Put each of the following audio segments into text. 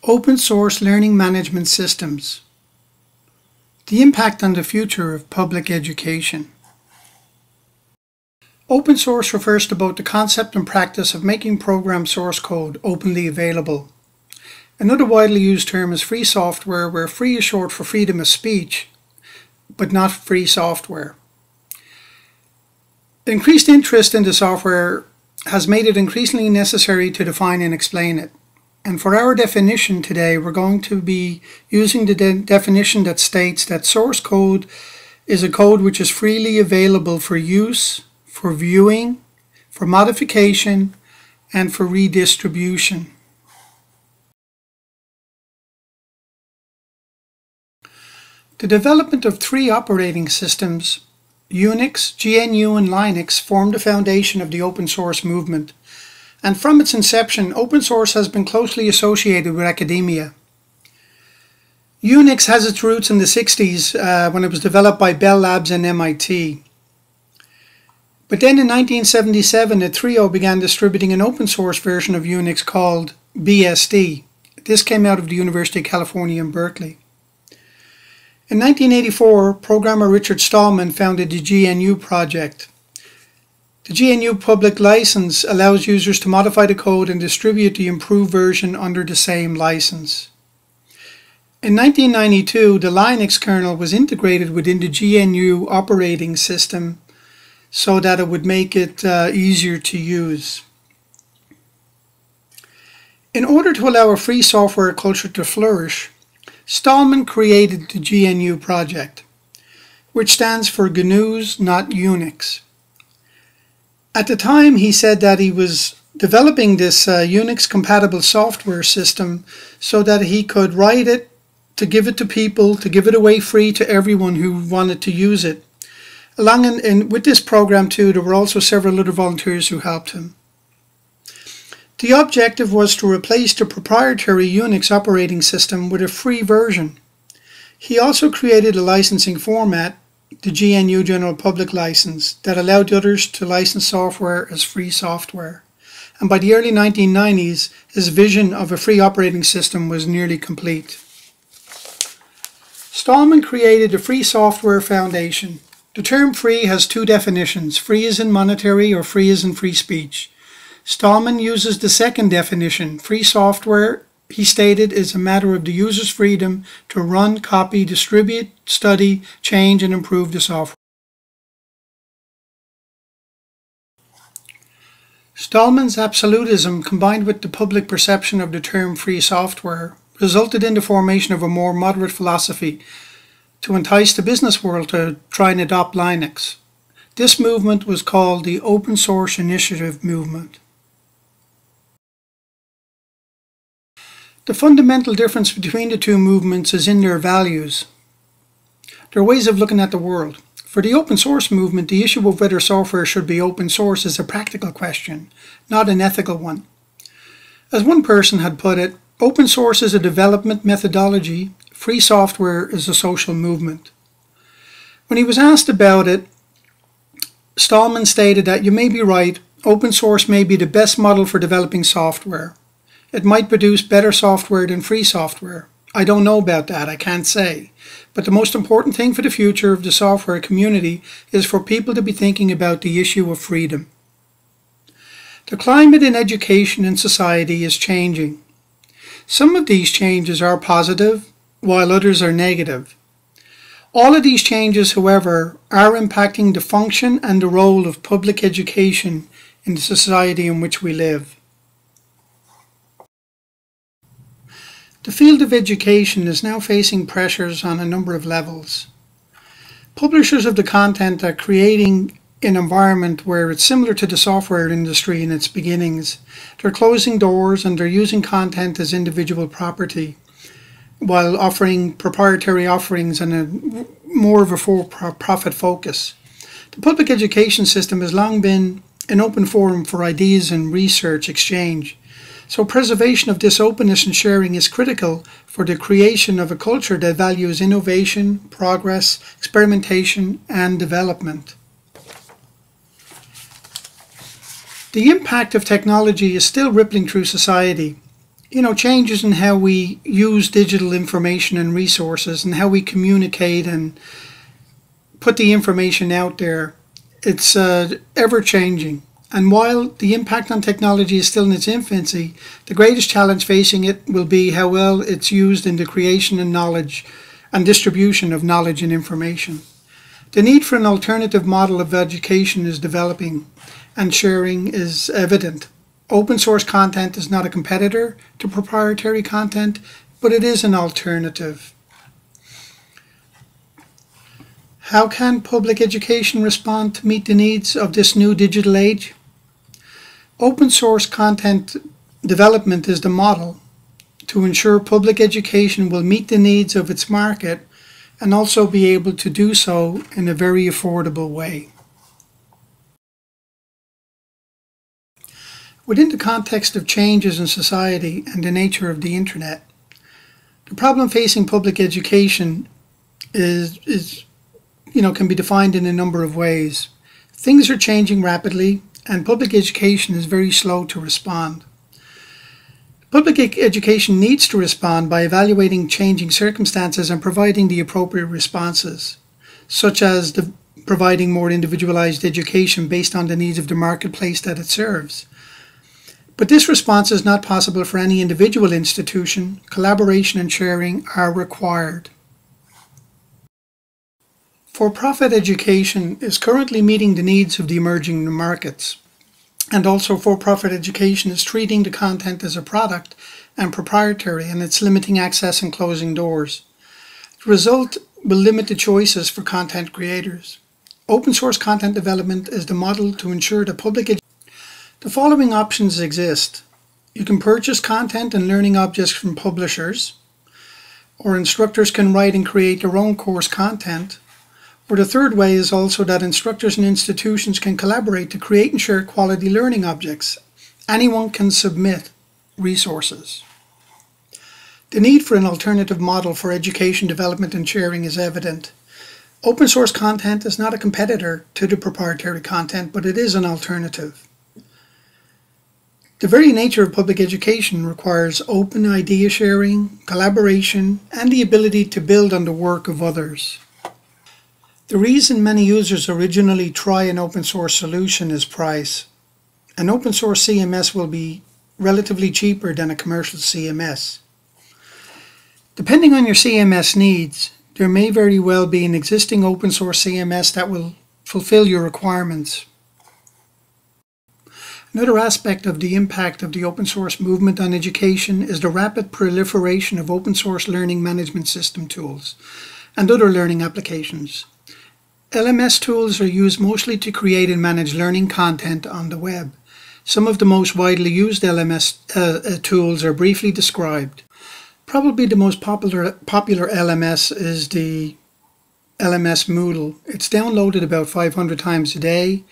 Open source learning management systems. The impact on the future of public education. Open source refers to both the concept and practice of making program source code openly available. Another widely used term is free software, where free is short for freedom of speech, but not free software. Increased interest in the software has made it increasingly necessary to define and explain it. And for our definition today, we're going to be using the definition that states that source code is a code which is freely available for use, for viewing, for modification, and for redistribution. The development of three operating systems, Unix, GNU, and Linux, formed the foundation of the open source movement. And from its inception, open source has been closely associated with academia. Unix has its roots in the 60s when it was developed by Bell Labs and MIT. But then in 1977, a trio began distributing an open source version of Unix called BSD. This came out of the University of California in Berkeley. In 1984, programmer Richard Stallman founded the GNU project. The GNU public license allows users to modify the code and distribute the improved version under the same license. In 1992, the Linux kernel was integrated within the GNU operating system so that it would make it easier to use. In order to allow a free software culture to flourish, Stallman created the GNU project, which stands for GNUs, not Unix. At the time, he said that he was developing this Unix-compatible software system so that he could write it, to give it to people, to give it away free to everyone who wanted to use it. With this program too, there were also several other volunteers who helped him. The objective was to replace the proprietary Unix operating system with a free version. He also created a licensing format, the GNU General Public License, that allowed others to license software as free software. And by the early 1990s, his vision of a free operating system was nearly complete. Stallman created the Free Software Foundation. The term free has two definitions, free as in monetary or free as in free speech. Stallman uses the second definition. Free software, he stated, is a matter of the user's freedom to run, copy, distribute, study, change, and improve the software. Stallman's absolutism, combined with the public perception of the term free software, resulted in the formation of a more moderate philosophy to entice the business world to try and adopt Linux. This movement was called the Open Source Initiative movement. The fundamental difference between the two movements is in their values, their ways of looking at the world. For the open source movement, the issue of whether software should be open source is a practical question, not an ethical one. As one person had put it, open source is a development methodology, free software is a social movement. When he was asked about it, Stallman stated that you may be right, open source may be the best model for developing software. It might produce better software than free software. I don't know about that, I can't say. But the most important thing for the future of the software community is for people to be thinking about the issue of freedom. The climate in education and society is changing. Some of these changes are positive, while others are negative. All of these changes, however, are impacting the function and the role of public education in the society in which we live. The field of education is now facing pressures on a number of levels. Publishers of the content are creating an environment where it's similar to the software industry in its beginnings. They're closing doors and they're using content as individual property while offering proprietary offerings and more of a for-profit focus. The public education system has long been an open forum for ideas and research exchange. So preservation of this openness and sharing is critical for the creation of a culture that values innovation, progress, experimentation, and development. The impact of technology is still rippling through society. changes in how we use digital information and resources and how we communicate and put the information out there. It's ever changing. And while the impact on technology is still in its infancy, the greatest challenge facing it will be how well it's used in the creation and knowledge and distribution of knowledge and information. The need for an alternative model of education is developing, and sharing is evident. Open source content is not a competitor to proprietary content, but it is an alternative. How can public education respond to meet the needs of this new digital age? Open source content development is the model to ensure public education will meet the needs of its market and also be able to do so in a very affordable way. Within the context of changes in society and the nature of the internet, the problem facing public education can be defined in a number of ways. Things are changing rapidly, and public education is very slow to respond. Public education needs to respond by evaluating changing circumstances and providing the appropriate responses, such as providing more individualized education based on the needs of the marketplace that it serves. But this response is not possible for any individual institution. Collaboration and sharing are required. For-profit education is currently meeting the needs of the emerging markets. And also for-profit education is treating the content as a product and proprietary, and it's limiting access and closing doors. The result will limit the choices for content creators. Open source content development is the model to ensure that the following options exist. You can purchase content and learning objects from publishers, or instructors can write and create their own course content. Or the third way is also that instructors and institutions can collaborate to create and share quality learning objects. Anyone can submit resources. The need for an alternative model for education development and sharing is evident. Open source content is not a competitor to the proprietary content, but it is an alternative. The very nature of public education requires open idea sharing, collaboration, and the ability to build on the work of others. The reason many users originally try an open source solution is price. An open source CMS will be relatively cheaper than a commercial CMS. Depending on your CMS needs, there may very well be an existing open source CMS that will fulfill your requirements. Another aspect of the impact of the open source movement on education is the rapid proliferation of open source learning management system tools and other learning applications. LMS tools are used mostly to create and manage learning content on the web. Some of the most widely used LMS tools are briefly described. Probably the most popular LMS is the LMS Moodle. It's downloaded about 500 times a day.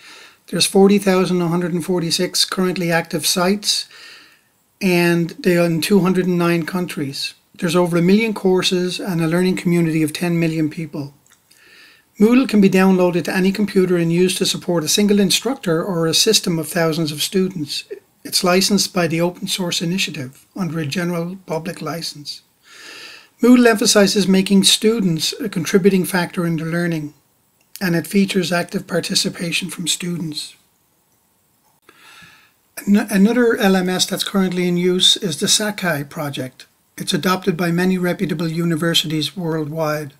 There's 40,146 currently active sites, and they are in 209 countries. There's over 1 million courses and a learning community of 10 million people. Moodle can be downloaded to any computer and used to support a single instructor or a system of thousands of students. It's licensed by the Open Source Initiative under a general public license. Moodle emphasizes making students a contributing factor in their learning, and it features active participation from students. Another LMS that's currently in use is the Sakai project. It's adopted by many reputable universities worldwide.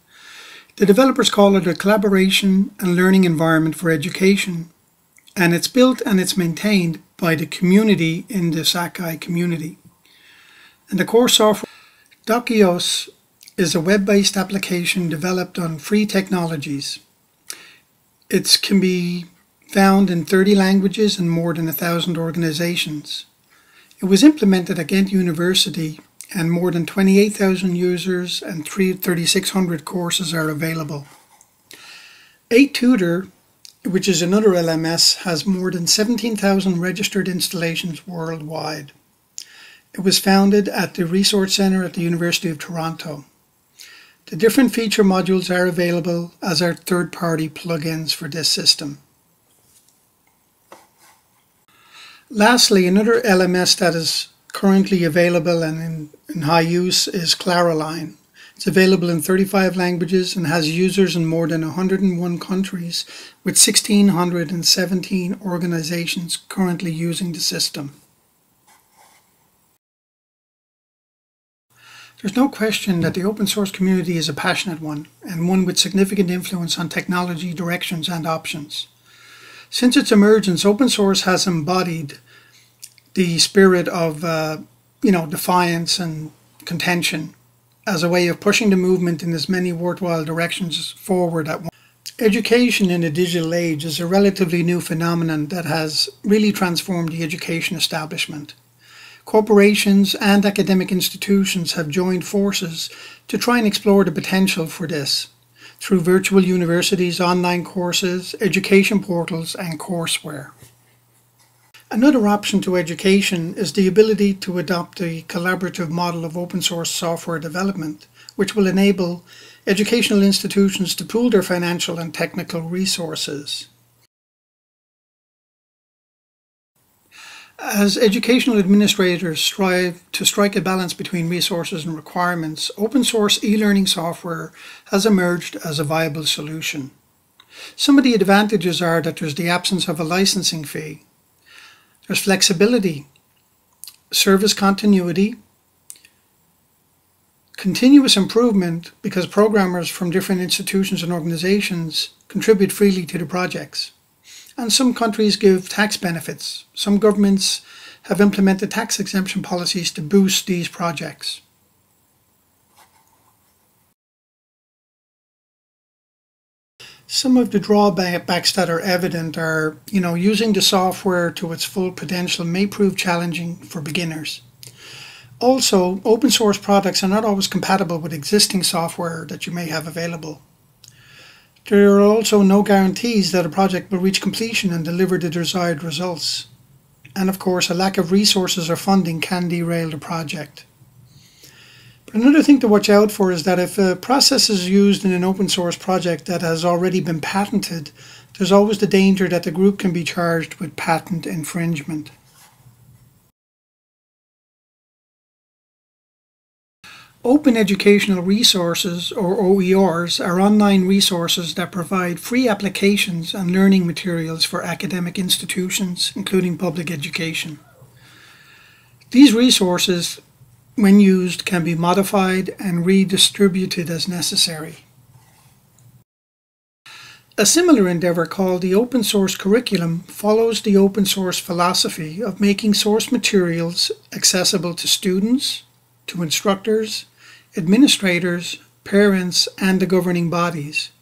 The developers call it a collaboration and learning environment for education, and it's built and it's maintained by the community in the Sakai community. And the core software, Dokios, is a web-based application developed on free technologies. It can be found in 30 languages and more than 1,000 organizations. It was implemented at Ghent University, and more than 28,000 users and 3,600 courses are available. 8Tutor, which is another LMS, has more than 17,000 registered installations worldwide. It was founded at the Resource Center at the University of Toronto. The different feature modules are available as are third-party plugins for this system. Lastly, another LMS that is currently available and in high use is Claraline. It's available in 35 languages and has users in more than 101 countries, with 1,617 organizations currently using the system. There's no question that the open source community is a passionate one, and one with significant influence on technology directions and options. Since its emergence, open source has embodied the spirit of defiance and contention as a way of pushing the movement in as many worthwhile directions forward at once. Education in a digital age is a relatively new phenomenon that has really transformed the education establishment. Corporations and academic institutions have joined forces to try and explore the potential for this through virtual universities, online courses, education portals, and courseware. Another option to education is the ability to adopt a collaborative model of open source software development, which will enable educational institutions to pool their financial and technical resources. As educational administrators strive to strike a balance between resources and requirements, open source e-learning software has emerged as a viable solution. Some of the advantages are that there's the absence of a licensing fee. There's flexibility, service continuity, continuous improvement because programmers from different institutions and organizations contribute freely to the projects. And some countries give tax benefits. Some governments have implemented tax exemption policies to boost these projects. Some of the drawbacks that are evident are, using the software to its full potential may prove challenging for beginners. Also, open source products are not always compatible with existing software that you may have available. There are also no guarantees that a project will reach completion and deliver the desired results. And of course, a lack of resources or funding can derail the project. But another thing to watch out for is that if a process is used in an open source project that has already been patented, there's always the danger that the group can be charged with patent infringement. Open Educational Resources, or OERs, are online resources that provide free applications and learning materials for academic institutions, including public education. These resources, when used, can be modified and redistributed as necessary. A similar endeavor called the open source curriculum follows the open source philosophy of making source materials accessible to students, to instructors, administrators, parents, and the governing bodies.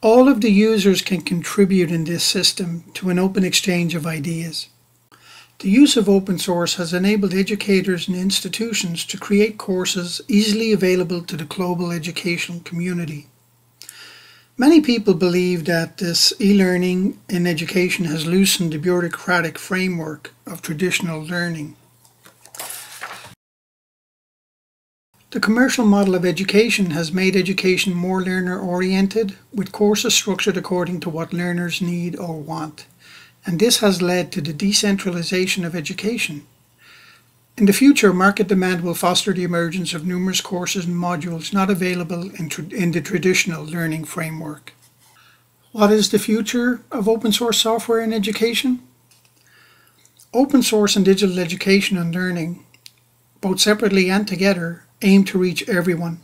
All of the users can contribute in this system to an open exchange of ideas. The use of open source has enabled educators and institutions to create courses easily available to the global educational community. Many people believe that this e-learning in education has loosened the bureaucratic framework of traditional learning. The commercial model of education has made education more learner-oriented, with courses structured according to what learners need or want. And this has led to the decentralization of education. In the future, market demand will foster the emergence of numerous courses and modules not available in the traditional learning framework. What is the future of open source software in education? Open source and digital education and learning, both separately and together, aim to reach everyone.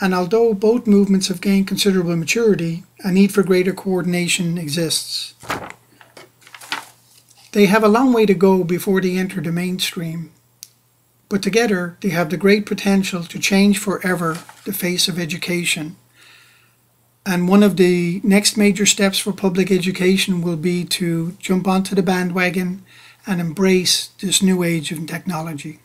And although both movements have gained considerable maturity, a need for greater coordination exists. They have a long way to go before they enter the mainstream, but together they have the great potential to change forever the face of education. And one of the next major steps for public education will be to jump onto the bandwagon and embrace this new age of technology.